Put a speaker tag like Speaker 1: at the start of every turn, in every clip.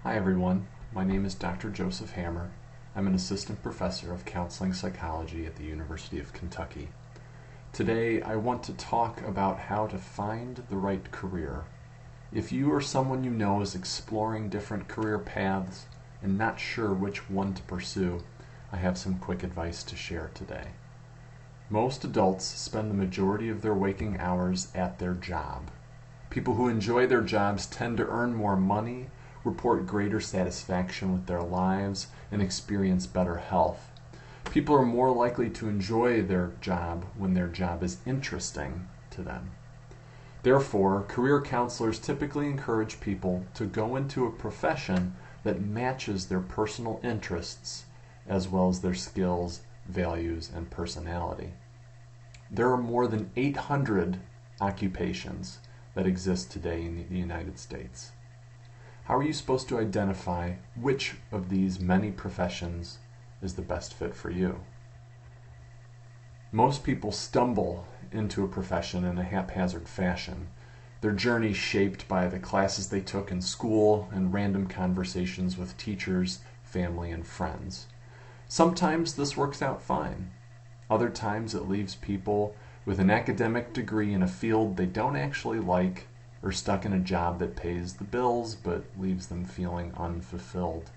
Speaker 1: Hi everyone, my name is Dr. Joseph Hammer. I'm an assistant professor of counseling psychology at the University of Kentucky. Today I want to talk about how to find the right career. If you or someone you know is exploring different career paths and not sure which one to pursue, I have some quick advice to share today. Most adults spend the majority of their waking hours at their job. People who enjoy their jobs tend to earn more money, report greater satisfaction with their lives, and experience better health. People are more likely to enjoy their job when their job is interesting to them. Therefore, career counselors typically encourage people to go into a profession that matches their personal interests as well as their skills, values, and personality. There are more than 800 occupations that exist today in the United States. How are you supposed to identify which of these many professions is the best fit for you? Most people stumble into a profession in a haphazard fashion, their journey shaped by the classes they took in school and random conversations with teachers, family, and friends. Sometimes this works out fine. Other times it leaves people with an academic degree in a field they don't actually like, or stuck in a job that pays the bills but leaves them feeling unfulfilled.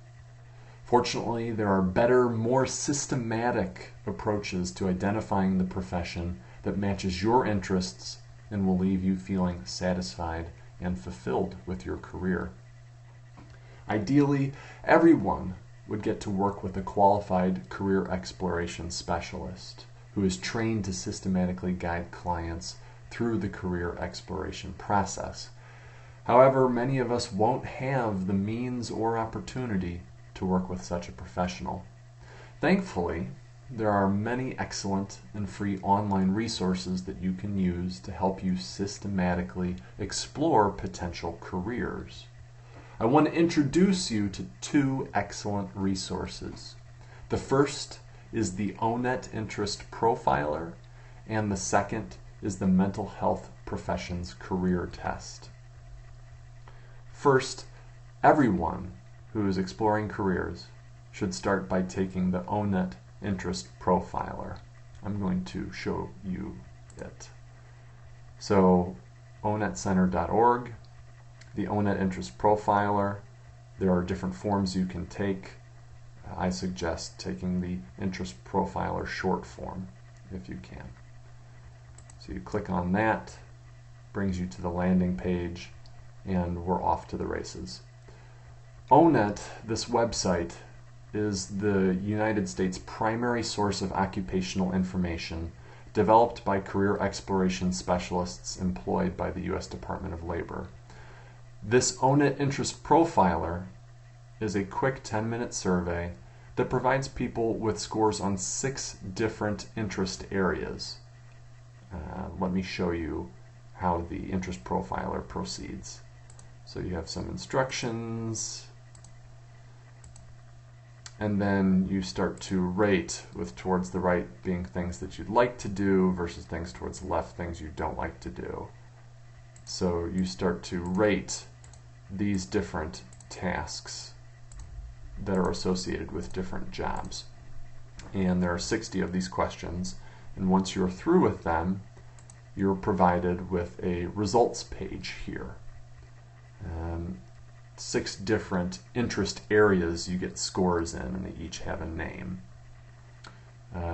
Speaker 1: Fortunately, there are better, more systematic approaches to identifying the profession that matches your interests and will leave you feeling satisfied and fulfilled with your career. Ideally, everyone would get to work with a qualified career exploration specialist who is trained to systematically guide clients through the career exploration process. However, many of us won't have the means or opportunity to work with such a professional. Thankfully, there are many excellent and free online resources that you can use to help you systematically explore potential careers. I want to introduce you to two excellent resources. The first is the O-Net Interest Profiler, and the second is the Mental Health Professions Career Test. First, everyone who is exploring careers should start by taking the O-Net Interest Profiler. I'm going to show you it. So, onetcenter.org, the O-Net Interest Profiler. There are different forms you can take. I suggest taking the Interest Profiler short form if you can. So you click on that, brings you to the landing page, and we're off to the races. O-Net, this website, is the United States' primary source of occupational information developed by career exploration specialists employed by the U.S. Department of Labor. This O-Net Interest Profiler is a quick 10-minute survey that provides people with scores on 6 different interest areas. Let me show you how the interest profiler proceeds. So you have some instructions, and then you start to rate, with towards the right being things that you'd like to do versus things towards the left, things you don't like to do. So you start to rate these different tasks that are associated with different jobs. And there are 60 of these questions, and once you're through with them, you're provided with a results page here. 6 different interest areas you get scores in, and they each have a name.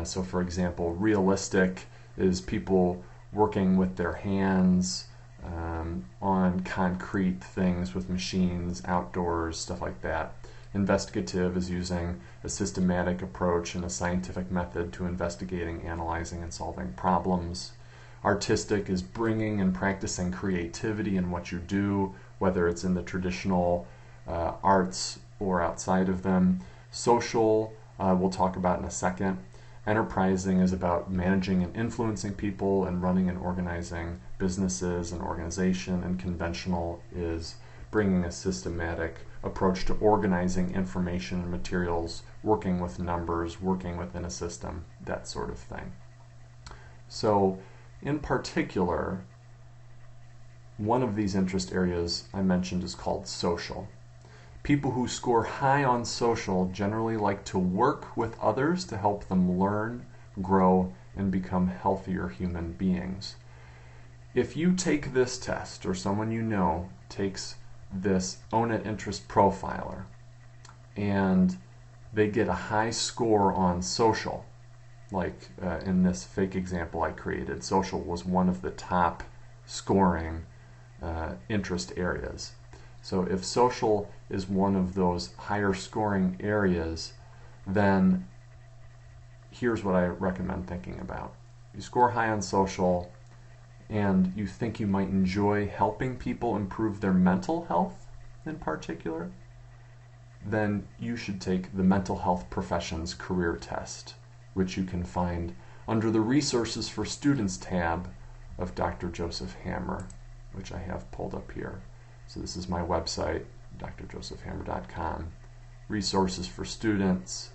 Speaker 1: So for example, realistic is people working with their hands on concrete things with machines, outdoors, stuff like that. Investigative is using a systematic approach and a scientific method to investigating, analyzing, and solving problems. Artistic is bringing and practicing creativity in what you do, whether it's in the traditional arts or outside of them. Social, we'll talk about in a second. Enterprising is about managing and influencing people and running and organizing businesses and organization. And conventional is bringing a systematic approach to organizing information and materials, working with numbers, working within a system, that sort of thing. So in particular, one of these interest areas I mentioned is called social. People who score high on social generally like to work with others to help them learn, grow, and become healthier human beings. If you take this test, or someone you know takes this Own It Interest Profiler, and they get a high score on social, like in this fake example I created, social was one of the top scoring interest areas. So if social is one of those higher scoring areas, then here's what I recommend thinking about. You score high on social and you think you might enjoy helping people improve their mental health in particular, then you should take the Mental Health Professions Career Test, which you can find under the Resources for Students tab of Dr. Joseph Hammer, which I have pulled up here. So this is my website, drjosephhammer.com, Resources for Students,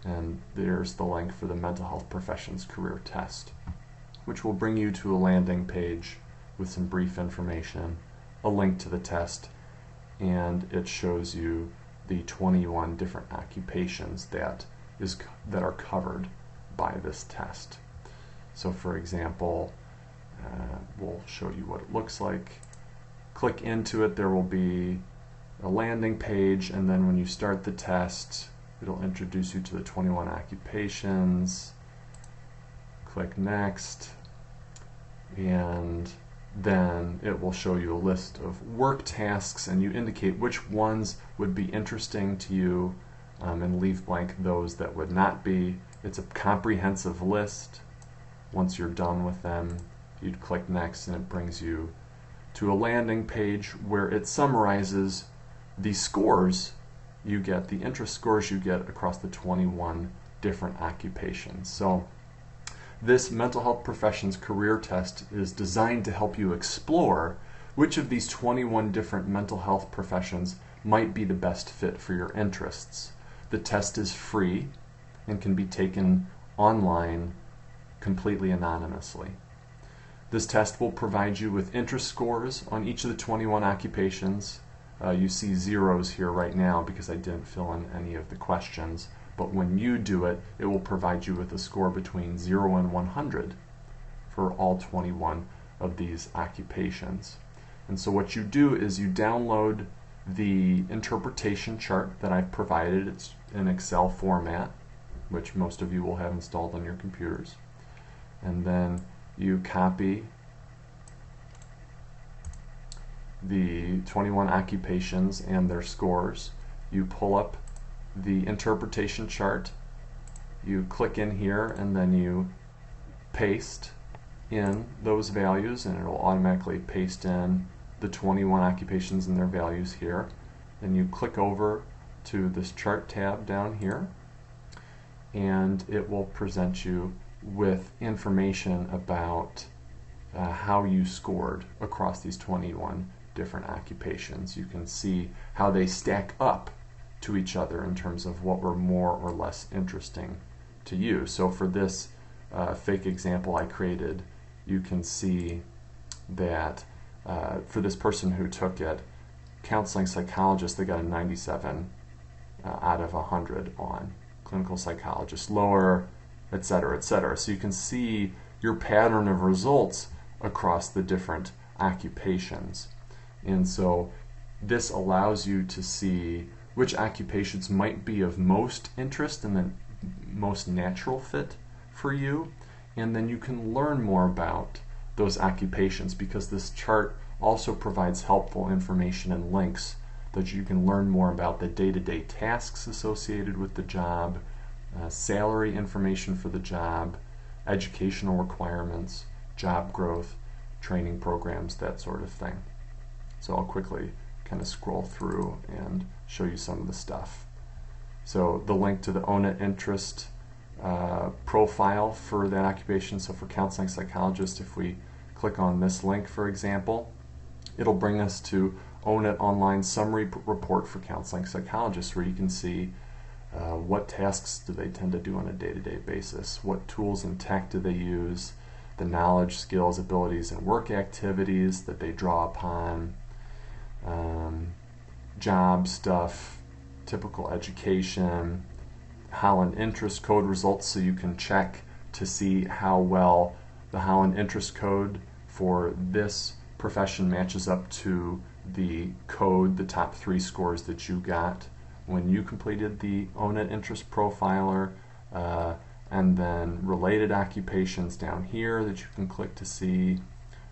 Speaker 1: and there's the link for the Mental Health Professions Career Test, which will bring you to a landing page with some brief information, a link to the test, and it shows you the 21 different occupations that are covered by this test. So for example, we'll show you what it looks like. Click into it, there will be a landing page, and then when you start the test, it'll introduce you to the 21 occupations. Click Next, and then it will show you a list of work tasks, and you indicate which ones would be interesting to you and leave blank those that would not be. It's a comprehensive list. Once you're done with them, you'd click Next, and it brings you to a landing page where it summarizes the scores you get, the interest scores you get across the 21 different occupations. So this Mental Health Professions Career Test is designed to help you explore which of these 21 different mental health professions might be the best fit for your interests. The test is free and can be taken online completely anonymously. This test will provide you with interest scores on each of the 21 occupations. You see zeros here right now because I didn't fill in any of the questions, but when you do it, it will provide you with a score between 0 and 100 for all 21 of these occupations. And so what you do is you download the interpretation chart that I've provided. It's in Excel format, which most of you will have installed on your computers. And then you copy the 21 occupations and their scores. You pull up the interpretation chart, you click in here, and then you paste in those values, and it will automatically paste in the 21 occupations and their values here. Then you click over to this chart tab down here, and it will present you with information about how you scored across these 21 different occupations. You can see how they stack up to each other in terms of what were more or less interesting to you. So for this fake example I created, you can see that for this person who took it, counseling psychologist, they got a 97 out of 100 on. Clinical psychologist lower, etc., etc. So you can see your pattern of results across the different occupations. And so this allows you to see which occupations might be of most interest and the most natural fit for you. And then you can learn more about those occupations, because this chart also provides helpful information and links that you can learn more about the day-to-day tasks associated with the job, salary information for the job, educational requirements, job growth, training programs, that sort of thing. So I'll quickly kind of scroll through and show you some of the stuff. So the link to the Own It Interest profile for that occupation, so for counseling psychologist, if we click on this link, for example, it'll bring us to Own It Online Summary Report for Counseling Psychologists, where you can see what tasks do they tend to do on a day-to-day basis, what tools and tech do they use, the knowledge, skills, abilities, and work activities that they draw upon, job stuff, typical education, Holland interest code results, so you can check to see how well the Holland interest code for this profession matches up to the code, the top 3 scores that you got when you completed the ONET interest profiler, and then related occupations down here that you can click to see,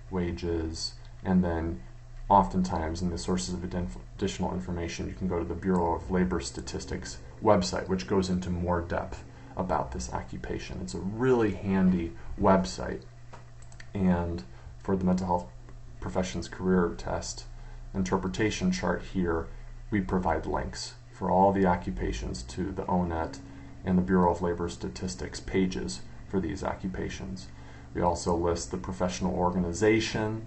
Speaker 1: wages, and then oftentimes in the sources of additional information you can go to the Bureau of Labor Statistics website, which goes into more depth about this occupation. It's a really handy website. And for the mental health professions career test interpretation chart here, we provide links for all the occupations to the ONET and the Bureau of Labor Statistics pages for these occupations. We also list the professional organization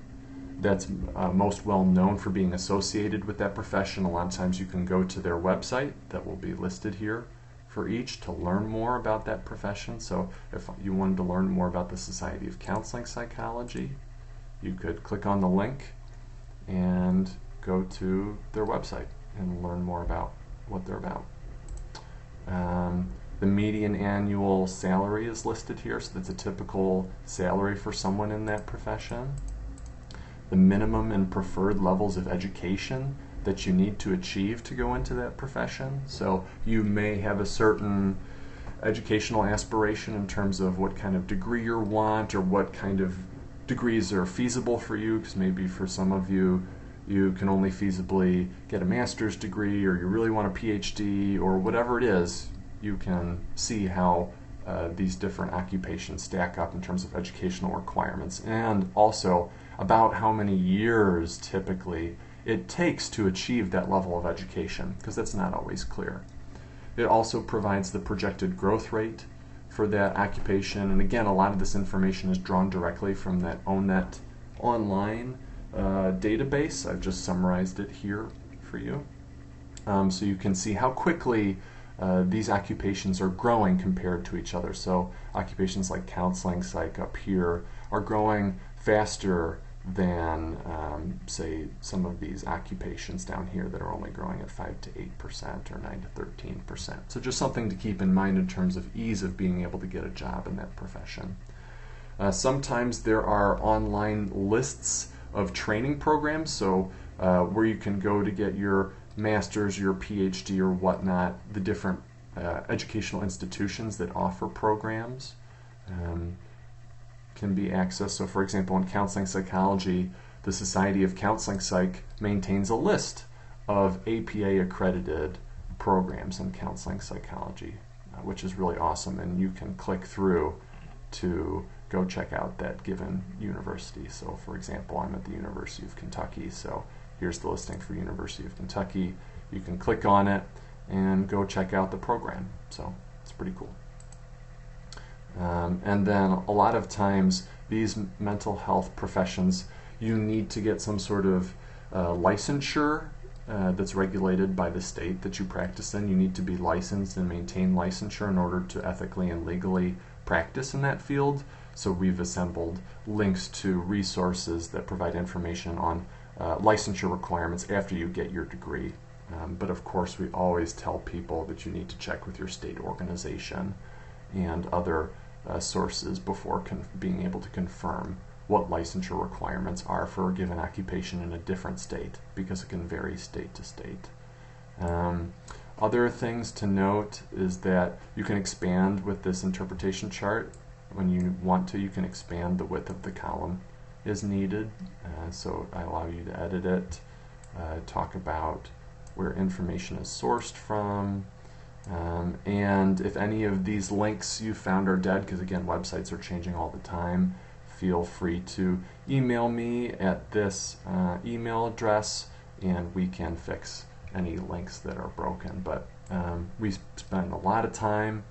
Speaker 1: that's most well known for being associated with that profession. A lot of times you can go to their website that will be listed here for each to learn more about that profession. So if you wanted to learn more about the Society of Counseling Psychology, you could click on the link and go to their website and learn more about what they're about. The median annual salary is listed here, so that's a typical salary for someone in that profession. The minimum and preferred levels of education that you need to achieve to go into that profession. So you may have a certain educational aspiration in terms of what kind of degree you want or what kind of degrees are feasible for you, because maybe for some of you, you can only feasibly get a master's degree, or you really want a PhD, or whatever it is. You can see how these different occupations stack up in terms of educational requirements, and also about how many years typically it takes to achieve that level of education, because that's not always clear. It also provides the projected growth rate for that occupation, and again, a lot of this information is drawn directly from that ONET online database. I've just summarized it here for you. So you can see how quickly these occupations are growing compared to each other. So occupations like counseling psych up here are growing faster than, say, some of these occupations down here that are only growing at 5 to 8% or 9 to 13%. So just something to keep in mind in terms of ease of being able to get a job in that profession. Sometimes there are online lists of training programs, so where you can go to get your master's, your PhD, or whatnot, the different educational institutions that offer programs can be accessed. So for example, in counseling psychology, the Society of Counseling Psych maintains a list of APA accredited programs in counseling psychology, which is really awesome, and you can click through to go check out that given university. So for example, I'm at the University of Kentucky, so here's the listing for University of Kentucky. You can click on it and go check out the program. So it's pretty cool. And then a lot of times these mental health professions, you need to get some sort of licensure that's regulated by the state that you practice in. You need to be licensed and maintain licensure in order to ethically and legally practice in that field. So we've assembled links to resources that provide information on licensure requirements after you get your degree. But of course, we always tell people that you need to check with your state organization and other sources before being able to confirm what licensure requirements are for a given occupation in a different state, because it can vary state to state. Other things to note is that you can expand with this interpretation chart. When you want to, you can expand the width of the column as needed. So I allow you to edit it, talk about where information is sourced from, and if any of these links you found are dead, because again, websites are changing all the time, feel free to email me at this email address, and we can fix any links that are broken. But we spend a lot of time,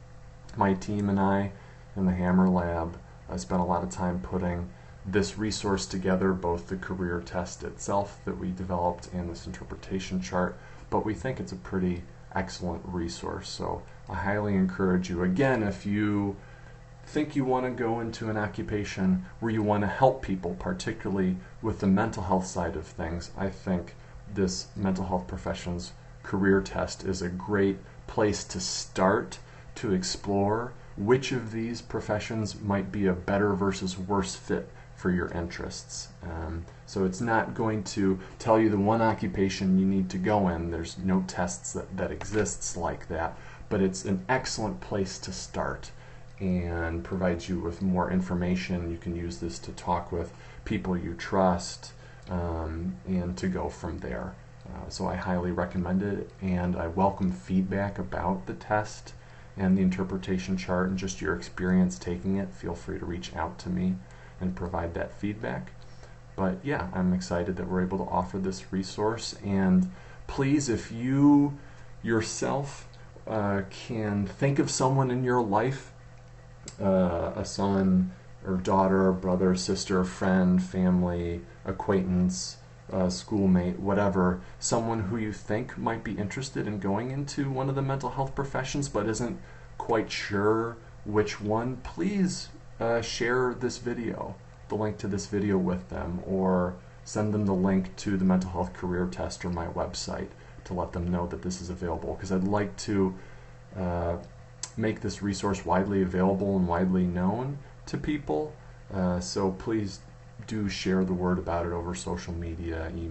Speaker 1: my team and I in the Hammer Lab, I spent a lot of time putting this resource together, both the career test itself that we developed and this interpretation chart, but we think it's a pretty excellent resource. So I highly encourage you, again, if you think you want to go into an occupation where you want to help people, particularly with the mental health side of things, I think this mental health profession's career test is a great place to start to explore which of these professions might be a better versus worse fit for your interests. So it's not going to tell you the one occupation you need to go in. There's no tests that exists like that, but it's an excellent place to start and provides you with more information. You can use this to talk with people you trust and to go from there. So I highly recommend it, and I welcome feedback about the test and the interpretation chart and just your experience taking it. Feel free to reach out to me and provide that feedback. But yeah, I'm excited that we're able to offer this resource, and please, if you yourself can think of someone in your life, a son or daughter, brother, sister, friend, family, acquaintance, schoolmate, whatever, someone who you think might be interested in going into one of the mental health professions but isn't quite sure which one, please share this video, the link to this video with them, or send them the link to the mental health career test or my website to let them know that this is available, because I'd like to make this resource widely available and widely known to people. So please do share the word about it over social media, email.